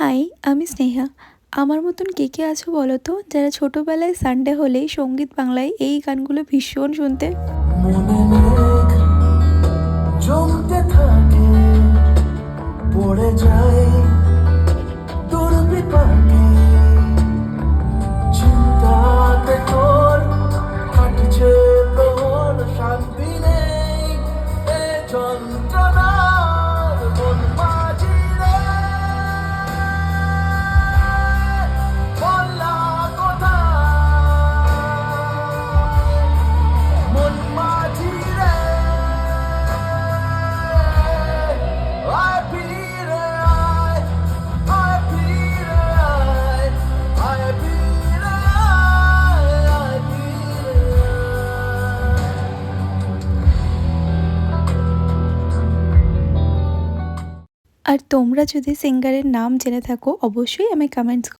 High, আমি স্নেহা। আমার মতন কে আছো বলো তো, যারা ছোটবেলায় সানডে হলেই সঙ্গীত বাংলায় এই গানগুলো ভীষণ শুনতে? মনে মেঘ জমতে থাকে, পড়ে যায় তোর বিপাকে, চিন্তাতে তোর কাটছে তোর শান্তি নেই, এ যন্ত্রণার মন মাঝি রে, বললা কোথায় মন মাঝি রে, আয় ফিরে আয়, আয় ফিরে আয়, আয় ফিরে আয়, আয় ফিরে আয়। আর তোমরা যদি সিঙ্গারের নাম জেনে থাকো অবশ্যই আমি কমেন্টস